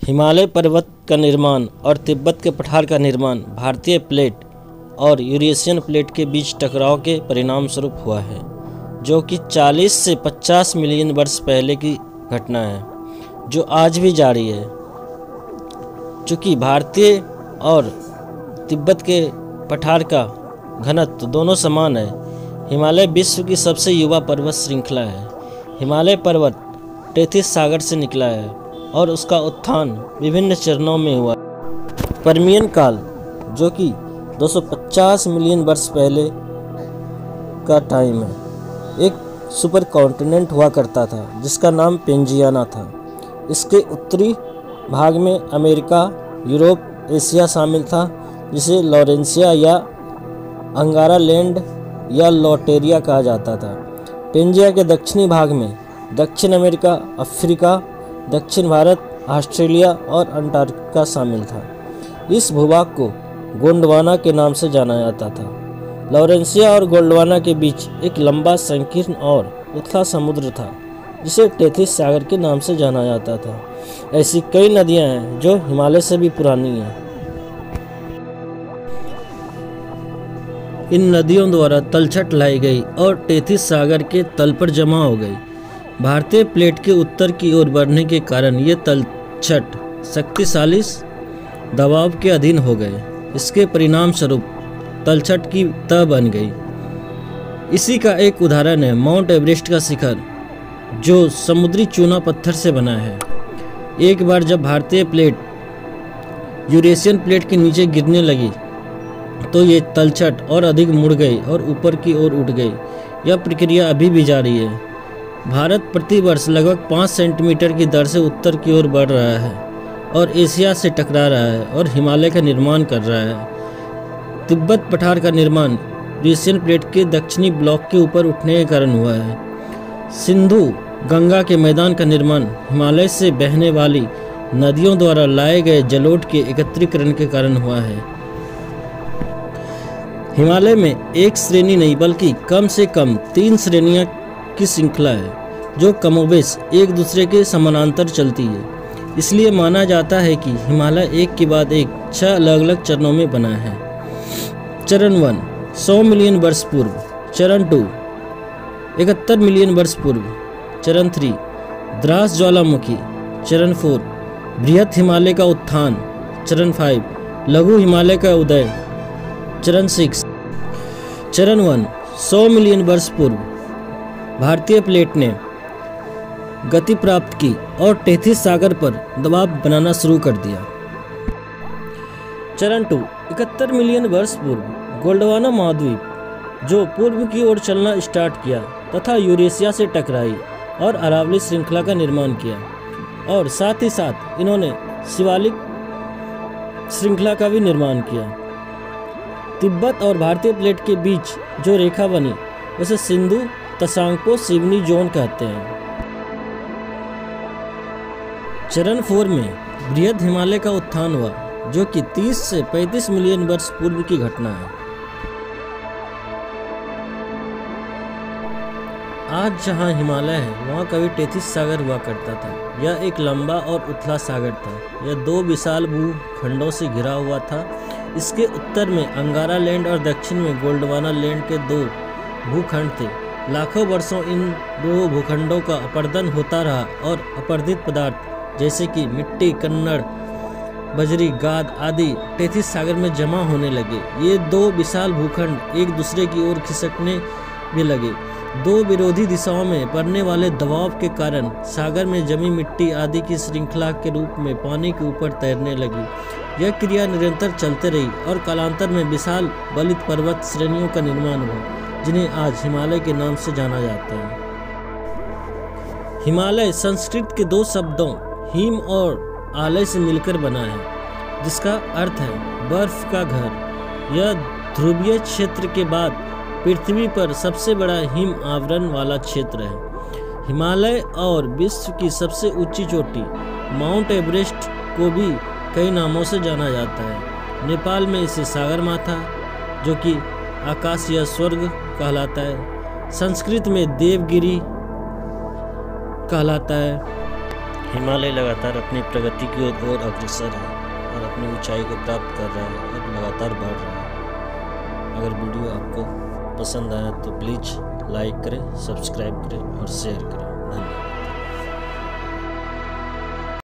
हिमालय पर्वत का निर्माण और तिब्बत के पठार का निर्माण भारतीय प्लेट और यूरेशियन प्लेट के बीच टकराव के परिणाम स्वरूप हुआ है, जो कि 40 से 50 मिलियन वर्ष पहले की घटना है, जो आज भी जारी है। चूँकि भारतीय और तिब्बत के पठार का घनत्व दोनों समान है, हिमालय विश्व की सबसे युवा पर्वत श्रृंखला है। हिमालय पर्वत टेथिस सागर से निकला है और उसका उत्थान विभिन्न चरणों में हुआ। पर्मियन काल, जो कि 250 मिलियन वर्ष पहले का टाइम है, एक सुपर कॉन्टिनेंट हुआ करता था जिसका नाम पेंजियाना था। इसके उत्तरी भाग में अमेरिका, यूरोप, एशिया शामिल था, जिसे लॉरेंसिया या अंगारा लैंड या लॉटेरिया कहा जाता था। पेंजिया के दक्षिणी भाग में दक्षिण अमेरिका, अफ्रीका, दक्षिण भारत, ऑस्ट्रेलिया और अंटार्कटिका शामिल था। इस भूभाग को गोंडवाना के नाम से जाना जाता था। लॉरेंसिया और गोंडवाना के बीच एक लंबा, संकीर्ण और उथला समुद्र था, जिसे टेथिस सागर के नाम से जाना जाता था। ऐसी कई नदियां हैं जो हिमालय से भी पुरानी हैं। इन नदियों द्वारा तलछट लाई गई और टेथिस सागर के तल पर जमा हो गई। भारतीय प्लेट के उत्तर की ओर बढ़ने के कारण ये तलछट शक्तिशाली दबाव के अधीन हो गए। इसके परिणाम स्वरूप तलछट की तह बन गई। इसी का एक उदाहरण है माउंट एवरेस्ट का शिखर, जो समुद्री चूना पत्थर से बना है। एक बार जब भारतीय प्लेट यूरेशियन प्लेट के नीचे गिरने लगी तो ये तलछट और अधिक मुड़ गई और ऊपर की ओर उठ गई। यह प्रक्रिया अभी भी जारी है। भारत प्रति वर्ष लगभग 5 सेंटीमीटर की दर से उत्तर की ओर बढ़ रहा है और एशिया से टकरा रहा है और हिमालय का निर्माण कर रहा है। तिब्बत पठार का निर्माण यूरेशियन प्लेट के दक्षिणी ब्लॉक के ऊपर उठने के कारण हुआ है। सिंधु गंगा के मैदान का निर्माण हिमालय से बहने वाली नदियों द्वारा लाए गए जलोढ़ के एकत्रीकरण के कारण हुआ है। हिमालय में एक श्रेणी नहीं बल्कि कम से कम 3 श्रेणियां की श्रृंखला है, जो कमोबेश एक दूसरे के समानांतर चलती है। इसलिए माना जाता है कि हिमालय एक के बाद एक 6 अलग अलग चरणों में बना है। चरण 1 100 मिलियन वर्ष पूर्व, चरण 2 71 मिलियन वर्ष पूर्व, चरण 3 द्रास ज्वालामुखी, चरण 4 बृहत हिमालय का उत्थान, चरण 5 लघु हिमालय का उदय, चरण 6। चरण 1 100 मिलियन वर्ष पूर्व भारतीय प्लेट ने गति प्राप्त की और टेथिस सागर पर दबाव बनाना शुरू कर दिया। चरण 2 71 मिलियन वर्ष पूर्व गोंडवाना महाद्वीप, जो पूर्व की ओर चलना स्टार्ट किया तथा यूरेशिया से टकराई और अरावली श्रृंखला का निर्माण किया, और साथ ही साथ इन्होंने शिवालिक श्रृंखला का भी निर्माण किया। तिब्बत और भारतीय प्लेट के बीच जो रेखा बनी उसे सिंधु तसांगपो सिवनी जोन कहते हैं। चरण 4 में बृहद हिमालय का उत्थान हुआ, जो कि 30 से 35 मिलियन वर्ष पूर्व की घटना है। आज जहां हिमालय है वहां कभी टेथिस सागर हुआ करता था। यह एक लंबा और उथला सागर था। यह 2 विशाल भूखंडों से घिरा हुआ था। इसके उत्तर में अंगारा लैंड और दक्षिण में गोंडवाना लैंड के 2 भूखंड थे। लाखों वर्षों इन 2 भूखंडों का अपरदन होता रहा और अपरदित पदार्थ जैसे कि मिट्टी, कन्नड़, बजरी, गाद आदि टेथिस सागर में जमा होने लगे। ये 2 विशाल भूखंड एक दूसरे की ओर खिसकने भी लगे। 2 विरोधी दिशाओं में पड़ने वाले दबाव के कारण सागर में जमी मिट्टी आदि की श्रृंखला के रूप में पानी के ऊपर तैरने लगी। यह क्रिया निरंतर चलते रही और कालांतर में विशाल बलित पर्वत श्रेणियों का निर्माण हुआ, जिन्हें आज हिमालय के नाम से जाना जाता है। हिमालय संस्कृत के 2 शब्दों हिम और आलय से मिलकर बना है, जिसका अर्थ है बर्फ का घर। यह ध्रुवीय क्षेत्र के बाद पृथ्वी पर सबसे बड़ा हिम आवरण वाला क्षेत्र है। हिमालय और विश्व की सबसे ऊंची चोटी माउंट एवरेस्ट को भी कई नामों से जाना जाता है। नेपाल में इसे सागरमाथा, जो कि आकाश या स्वर्ग कहलाता है, संस्कृत में देवगिरी कहलाता है। हिमालय लगातार अपनी प्रगति की ओर अग्रसर है और अपनी ऊंचाई को प्राप्त कर रहा है और लगातार बढ़ रहा है। अगर वीडियो आपको पसंद आया तो प्लीज़ लाइक करें, सब्सक्राइब करें और शेयर करें।